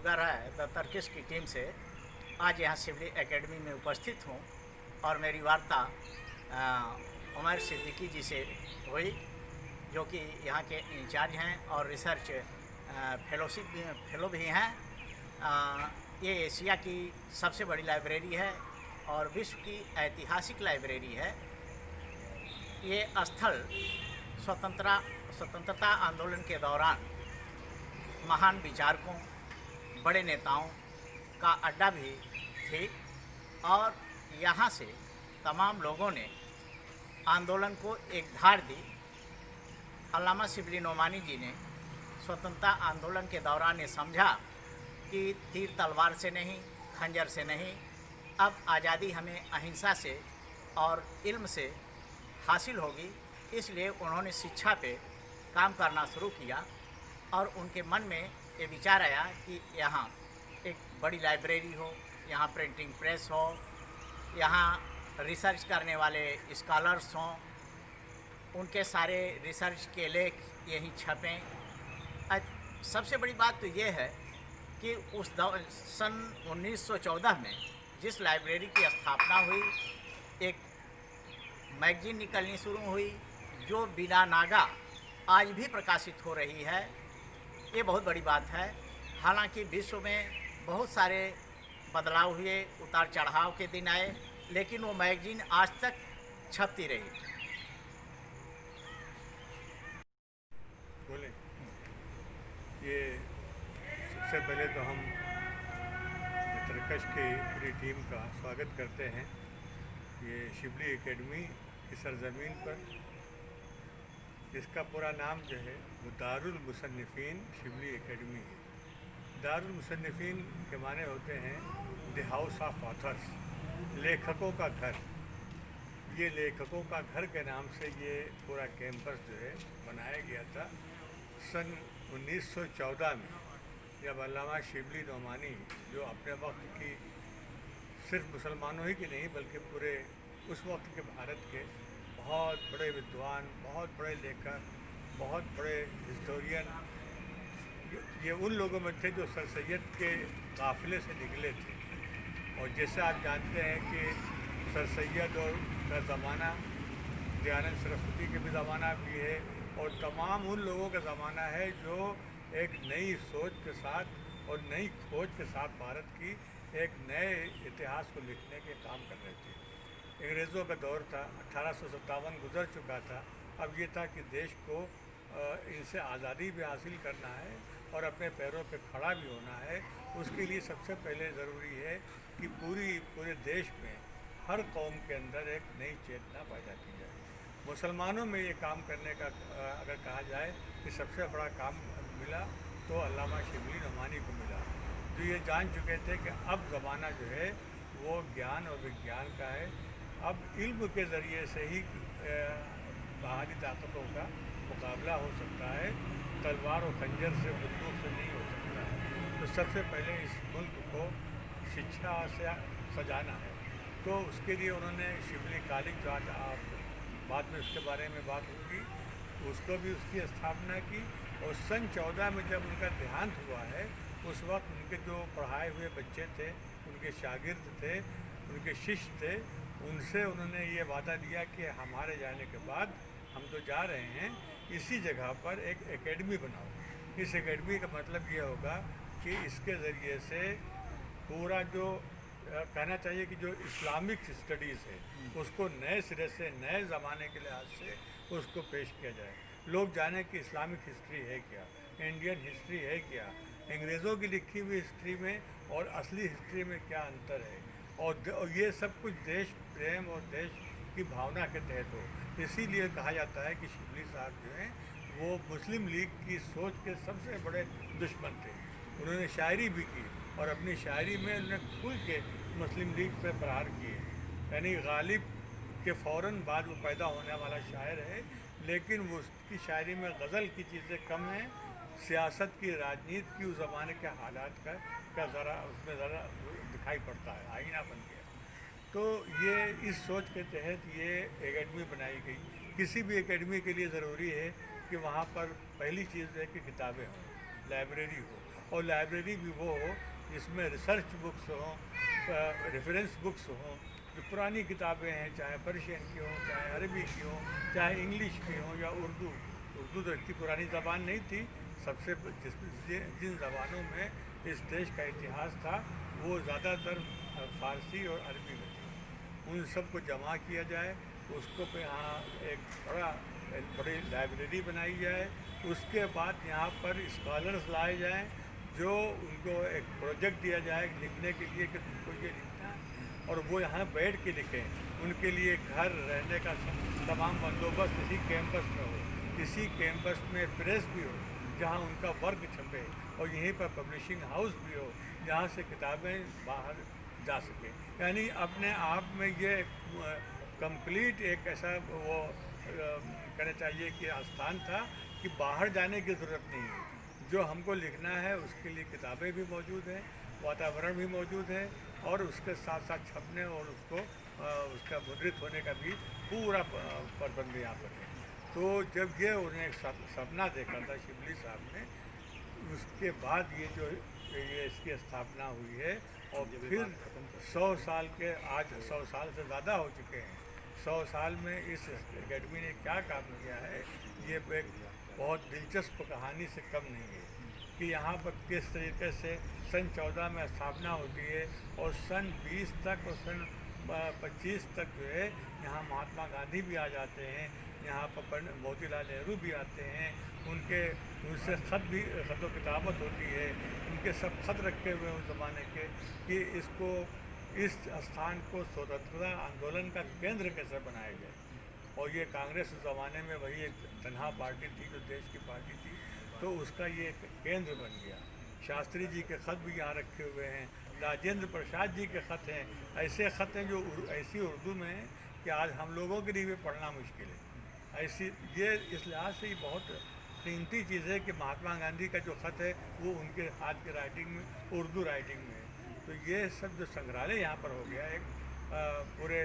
Sugar है the Turkish की team से आज यहाँ शिवली एकेडमी में उपस्थित हूँ और मेरी वार्ता उमर सिद्दीकी जी से हुई, जो कि यहाँ के इंचार्ज हैं और रिसर्च फेलो भी हैं। ये एशिया की सबसे बड़ी लाइब्रेरी है और विश्व की ऐतिहासिक लाइब्रेरी है। ये स्थल स्वतंत्रता आंदोलन के दौरान महान विचारकों, बड़े नेताओं का अड्डा भी थी और यहाँ से तमाम लोगों ने आंदोलन को एक धार दी। अल्लामा शिबली नोमानी जी ने स्वतंत्रता आंदोलन के दौरान ये समझा कि तीर तलवार से नहीं, खंजर से नहीं, अब आज़ादी हमें अहिंसा से और इल्म से हासिल होगी। इसलिए उन्होंने शिक्षा पे काम करना शुरू किया और उनके मन में ये विचार आया कि यहाँ एक बड़ी लाइब्रेरी हो, यहाँ प्रिंटिंग प्रेस हो, यहाँ रिसर्च करने वाले स्कॉलर्स हों, उनके सारे रिसर्च के लेख यहीं छपें। सबसे बड़ी बात तो ये है कि उस सन 1914 में जिस लाइब्रेरी की स्थापना हुई, एक मैगजीन निकलनी शुरू हुई जो बिना नागा आज भी प्रकाशित हो रही है। ये बहुत बड़ी बात है। हालांकि विश्व में बहुत सारे बदलाव हुए, उतार चढ़ाव के दिन आए, लेकिन वो मैगजीन आज तक छपती रही। बोले ये सबसे पहले तो हम तर्कश की पूरी टीम का स्वागत करते हैं। ये शिबली एकेडमी की सरजमीन पर, इसका पूरा नाम जो है वो दारुल मुसन्निफीन शिबली एकेडमी है। दारुल मुसन्निफीन के माने होते हैं द हाउस ऑफ ऑथर्स, लेखकों का घर। ये लेखकों का घर के नाम से ये पूरा कैंपस जो है बनाया गया था सन 1914 में, जब अल्लामा शिबली नोमानी, जो अपने वक्त की सिर्फ मुसलमानों ही की नहीं बल्कि पूरे उस वक्त के भारत के बहुत बड़े विद्वान, बहुत बड़े लेखक, बहुत बड़े हिस्टोरियन, ये उन लोगों में थे जो सर सैयद के काफ़िले से निकले थे। और जैसे आप जानते हैं कि सर सैयद और का ज़माना दयानंद सरस्वती के भी ज़माना भी है और तमाम उन लोगों का ज़माना है जो एक नई सोच के साथ और नई खोज के साथ भारत की एक नए इतिहास को लिखने के काम कर रहे थे। अंग्रेज़ों का दौर था, 1857 गुजर चुका था। अब ये था कि देश को इनसे आज़ादी भी हासिल करना है और अपने पैरों पे खड़ा भी होना है। उसके लिए सबसे पहले ज़रूरी है कि पूरे देश में हर कौम के अंदर एक नई चेतना पैदा की जाए। मुसलमानों में ये काम करने का अगर कहा जाए कि सबसे बड़ा काम मिला तो अल्लामा शिबली नोमानी को मिला, जो ये जान चुके थे कि अब ज़माना जो है वो ज्ञान और विज्ञान का है। अब इल्म के ज़रिए से ही बाहरी ताकतों का मुकाबला हो सकता है, तलवार और खंजर से, बंदूक से नहीं हो सकता है। तो सबसे पहले इस मुल्क को शिक्षा से सजाना है। तो उसके लिए उन्होंने शिबली कॉलेज, जो आज आप बाद में उसके बारे में बात होगी, उसको भी उसकी स्थापना की। और सन 14 में जब उनका देहांत हुआ है, उस वक्त उनके जो पढ़ाए हुए बच्चे थे, उनके शागिर्द थे, उनके शिष्य थे, उनसे उन्होंने ये वादा दिया कि हमारे जाने के बाद हम तो जा रहे हैं, इसी जगह पर एक एकेडमी बनाओ। इस एकेडमी का मतलब ये होगा कि इसके ज़रिए से पूरा जो कहना चाहिए कि जो इस्लामिक स्टडीज़ है उसको नए सिरे से, नए ज़माने के लिहाज से उसको पेश किया जाए। लोग जाने कि इस्लामिक हिस्ट्री है क्या, इंडियन हिस्ट्री है क्या, अंग्रेज़ों की लिखी हुई हिस्ट्री में और असली हिस्ट्री में क्या अंतर है, और ये सब कुछ देश प्रेम और देश की भावना के तहत हो। इसीलिए कहा जाता है कि शिबली साहब जो हैं वो मुस्लिम लीग की सोच के सबसे बड़े दुश्मन थे। उन्होंने शायरी भी की और अपनी शायरी में उन्होंने खुल के मुस्लिम लीग पर प्रहार किए। यानी गालिब के फ़ौरन बाद वो पैदा होने वाला शायर है, लेकिन वो उसकी शायरी में गज़ल की चीज़ें कम हैं, सियासत की, राजनीति की, उस ज़माने के हालात का ज़रा उसमें ज़रा दिखाई पड़ता है, आईना बन गया। तो ये इस सोच के तहत ये एकेडमी बनाई गई। किसी भी एकेडमी के लिए ज़रूरी है कि वहाँ पर पहली चीज़ है कि किताबें हों, लाइब्रेरी हो, और लाइब्रेरी भी वो हो जिसमें रिसर्च बुक्स हों, रेफरेंस बुक्स हों, जो पुरानी किताबें हैं, चाहे पर्शियन की हों, चाहे अरबी की हों, चाहे इंग्लिश की हों या उर्दू। उर्दू तो इतनी पुरानी ज़बान नहीं थी, सबसे जिन ज़बानों में इस देश का इतिहास था वो ज़्यादातर फ़ारसी और अरबी में थी। उन सब को जमा किया जाए, उसको पे यहाँ एक बड़ी लाइब्रेरी बनाई जाए। उसके बाद यहाँ पर स्कॉलर्स लाए जाएं, जो उनको एक प्रोजेक्ट दिया जाए लिखने के लिए कि तुमको ये लिखना है, और वो यहाँ बैठ के लिखें। उनके लिए घर, रहने का तमाम बंदोबस्त इसी कैंपस में हो, इसी कैंपस में प्रेस भी हो जहाँ उनका वर्क छपे, और यहीं पर पब्लिशिंग हाउस भी हो जहाँ से किताबें बाहर जा सके। यानी अपने आप में ये कंप्लीट एक ऐसा वो कहना चाहिए कि स्थान था कि बाहर जाने की ज़रूरत नहीं है। जो हमको लिखना है उसके लिए किताबें भी मौजूद हैं, वातावरण भी मौजूद है, और उसके साथ साथ छपने और उसको उसका मुद्रित होने का भी पूरा प्रबंध यहाँ पर है। तो जब ये उन्हें सपना देखा था शिबली साहब ने, उसके बाद ये इसकी स्थापना हुई है। और फिर 100 साल के, आज 100 साल से ज़्यादा हो चुके हैं। 100 साल में इस एकेडमी ने क्या काम किया है, ये एक बहुत दिलचस्प कहानी से कम नहीं है कि यहाँ पर किस तरीके से सन 14 में स्थापना होती है और सन 20 तक और सन 25 तक जो है यहाँ महात्मा गांधी भी आ जाते हैं, यहाँ पर मोतीलाल नेहरू भी आते हैं, उनसे खत किताबत होती है, उनके सब खत रखे हुए हैं उस ज़माने के कि इस स्थान को स्वतंत्रता आंदोलन का केंद्र कैसे बनाया जाए। और ये कांग्रेस उस ज़माने में वही एक तनहा पार्टी थी जो देश की पार्टी थी, तो उसका ये एक केंद्र बन गया। शास्त्री जी के ख़त भी यहाँ रखे हुए हैं, राजेंद्र प्रसाद जी के ख़त हैं, ऐसे ख़त हैं जो ऐसी उर्दू में हैं कि आज हम लोगों के लिए भी पढ़ना मुश्किल है। ऐसी ये इस लिहाज से ही बहुत कीमती चीज़ है कि महात्मा गांधी का जो ख़त है वो उनके हाथ की राइटिंग में, उर्दू राइटिंग में है। तो ये सब जो संग्रहालय यहाँ पर हो गया एक पूरे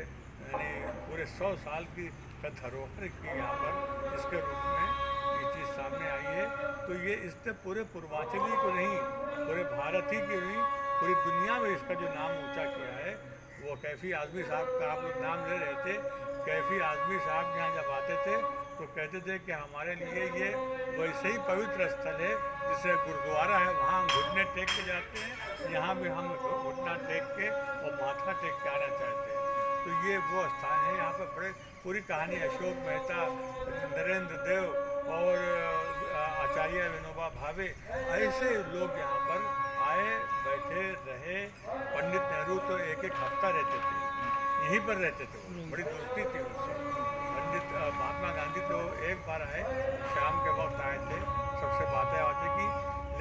100 साल की धरोहर की यहाँ पर इसके रूप में ये चीज़ सामने आई है। तो ये इसने पूरे पूर्वांचली को नहीं, पूरे भारत ही की नहीं, पूरी दुनिया में इसका जो नाम ऊंचा किया है। वो कैफ़ी आज़मी साहब का आप लोग नाम ले रहे थे, कैफ़ी आज़मी साहब यहाँ जब आते थे तो कहते थे कि हमारे लिए ये वैसे ही पवित्र स्थल है जैसे गुरुद्वारा है, वहाँ घुटने टेक के जाते हैं, यहाँ भी हम घुटना टेक के और माथा टेक के आना चाहते हैं। तो ये वो स्थान है। यहाँ पर पूरी कहानी अशोक मेहता, नरेंद्र देव और आचार्य विनोबा भावे, ऐसे लोग यहाँ पर आए, बैठे रहे। पंडित नेहरू तो एक हफ्ता रहते थे, यहीं पर रहते थे, बड़ी दोस्ती थी उससे। पंडित महात्मा गांधी तो एक बार आए, शाम के वक्त आए थे, सबसे बातें की,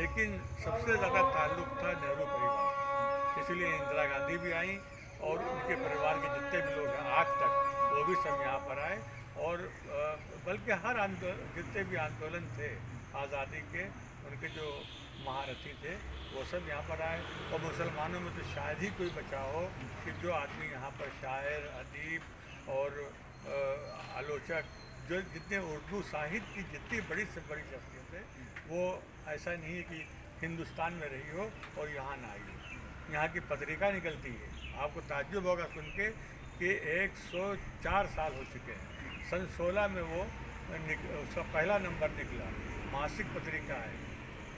लेकिन सबसे ज़्यादा ताल्लुक़ था नेहरू परिवार, इसलिए इंदिरा गांधी भी आई और उनके परिवार के जितने भी लोग हैं आज तक, वो भी सब यहाँ पर आए। और बल्कि हर जितने भी आंदोलन थे आज़ादी के, उनके जो महारथी थे वो सब यहाँ पर आए। और मुसलमानों में तो शायद ही कोई बचा हो कि जो आदमी यहाँ पर शायर, अदीब और आलोचक, जो जितने उर्दू साहित्य की जितनी बड़ी से बड़ी शख्सियत है, वो ऐसा नहीं है कि हिंदुस्तान में रही हो और यहाँ ना आई हो। यहाँ की पत्रिका निकलती है, आपको ताज्जुब होगा सुन के कि 104 साल हो चुके हैं। सन 16 में वो उसका पहला नंबर निकला, मासिक पत्रिका है,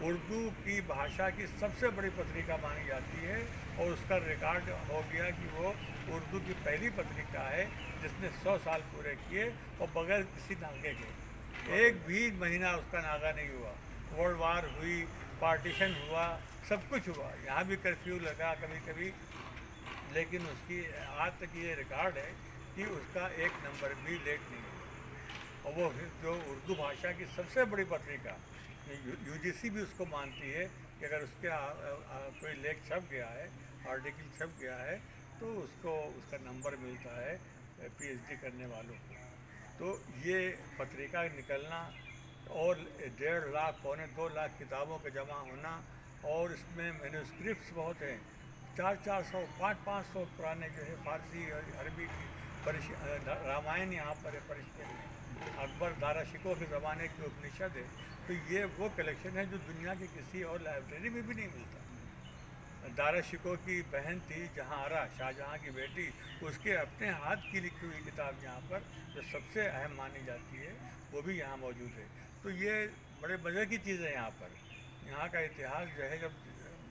उर्दू की भाषा की सबसे बड़ी पत्रिका मानी जाती है। और उसका रिकॉर्ड हो गया कि वो उर्दू की पहली पत्रिका है जिसने 100 साल पूरे किए और बगैर किसी नागे के। एक भी महीना उसका नागा नहीं हुआ। वर्ल्ड वार हुई, पार्टीशन हुआ, सब कुछ हुआ, यहाँ भी कर्फ्यू लगा कभी कभी, लेकिन उसकी आज तक ये रिकॉर्ड है कि उसका एक नंबर भी लेट नहीं हुआ। और वो जो उर्दू भाषा की सबसे बड़ी पत्रिका, यूजीसी भी उसको मानती है कि अगर उसके कोई लेख छप गया है, आर्टिकल छप गया है, तो उसको उसका नंबर मिलता है पीएचडी करने वालों को। तो ये पत्रिका निकलना और 1.5 लाख, पौने 2 लाख किताबों के जमा होना, और इसमें मैन्युस्क्रिप्ट्स बहुत हैं, 400-400, 500-500 पुराने जो है फारसी और अरबी की। रामायण यहाँ पर है, परिष्कृत में अकबर दारा शिकोह के ज़माने की उपनिषद है, तो ये वो कलेक्शन है जो दुनिया की किसी और लाइब्रेरी में भी नहीं मिलता। दारा शिकोह की बहन थी जहांआरा, शाहजहां की बेटी, उसके अपने हाथ की लिखी हुई किताब यहाँ पर जो सबसे अहम मानी जाती है वो भी यहाँ मौजूद है। तो ये बड़े मज़े की चीज़ है यहाँ पर। यहाँ का इतिहास जो है जब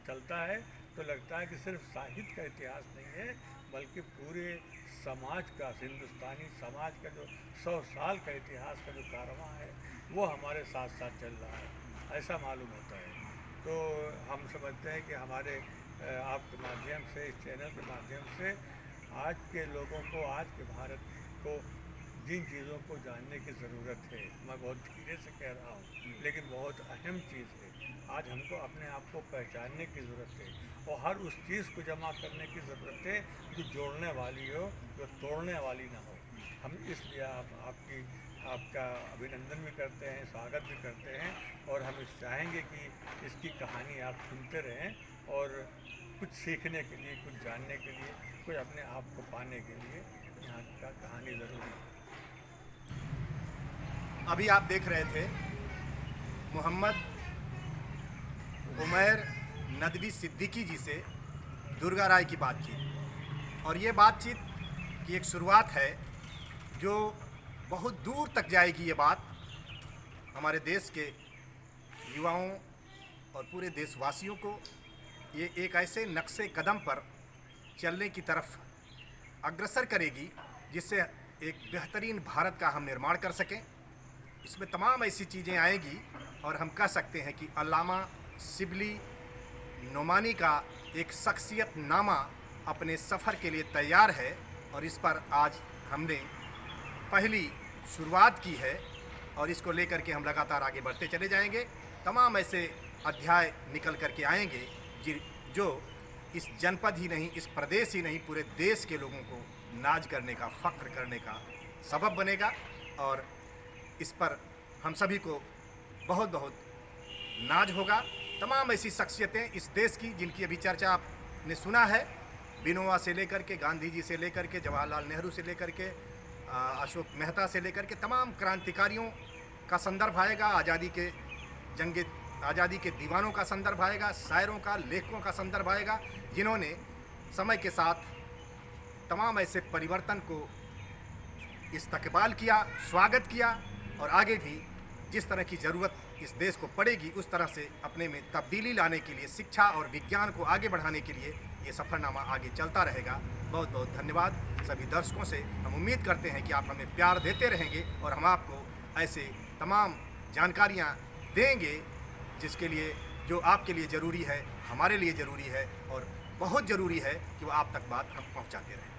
चलता है तो लगता है कि सिर्फ साहित्य का इतिहास नहीं है, बल्कि पूरे समाज का, हिंदुस्तानी समाज का जो 100 साल का इतिहास का जो कारवां है वो हमारे साथ साथ चल रहा है, ऐसा मालूम होता है। तो हम समझते हैं कि हमारे आपके माध्यम से, इस चैनल के माध्यम से आज के लोगों को, आज के भारत को जिन चीज़ों को जानने की ज़रूरत है, मैं बहुत धीरे से कह रहा हूँ लेकिन बहुत अहम चीज़ है, आज हमको अपने आप को पहचानने की ज़रूरत है और हर उस चीज़ को जमा करने की ज़रूरत है जो जोड़ने वाली हो, जो तोड़ने वाली ना हो। हम इसलिए आपका अभिनंदन भी करते हैं, स्वागत भी करते हैं और हम चाहेंगे कि इसकी कहानी आप सुनते रहें और कुछ सीखने के लिए, कुछ जानने के लिए, कुछ अपने आप को पाने के लिए यहाँ का कहानी ज़रूरी है। अभी आप देख रहे थे मोहम्मद उमैर नदवी सिद्दीकी जी से दुर्गा राय की बातचीत, और ये बातचीत की एक शुरुआत है जो बहुत दूर तक जाएगी। ये बात हमारे देश के युवाओं और पूरे देशवासियों को ये एक ऐसे नक्शे कदम पर चलने की तरफ अग्रसर करेगी जिससे एक बेहतरीन भारत का हम निर्माण कर सकें। इसमें तमाम ऐसी चीज़ें आएगी और हम कह सकते हैं कि अल्लामा शिबली नोमानी का एक शख्सियत नामा अपने सफ़र के लिए तैयार है और इस पर आज हमने पहली शुरुआत की है और इसको लेकर के हम लगातार आगे बढ़ते चले जाएंगे। तमाम ऐसे अध्याय निकल कर के आएंगे जो इस जनपद ही नहीं, इस प्रदेश ही नहीं, पूरे देश के लोगों को नाज करने का, फ़ख्र करने का सबब बनेगा और इस पर हम सभी को बहुत बहुत नाज होगा। तमाम ऐसी शख्सियतें इस देश की जिनकी अभी चर्चा आपने सुना है, बिनोवा से लेकर के, गांधी जी से लेकर के, जवाहरलाल नेहरू से लेकर के, अशोक मेहता से लेकर के तमाम क्रांतिकारियों का संदर्भ आएगा, आज़ादी के दीवानों का संदर्भ आएगा, शायरों का, लेखकों का संदर्भ आएगा जिन्होंने समय के साथ तमाम ऐसे परिवर्तन को इस्तकबाल किया, स्वागत किया और आगे भी जिस तरह की ज़रूरत इस देश को पड़ेगी उस तरह से अपने में तब्दीली लाने के लिए, शिक्षा और विज्ञान को आगे बढ़ाने के लिए ये सफ़रनामा आगे चलता रहेगा। बहुत बहुत धन्यवाद सभी दर्शकों से। हम उम्मीद करते हैं कि आप हमें प्यार देते रहेंगे और हम आपको ऐसे तमाम जानकारियाँ देंगे जिसके लिए, जो आपके लिए ज़रूरी है, हमारे लिए ज़रूरी है और बहुत ज़रूरी है कि वो आप तक बात हम पहुँचाते रहें।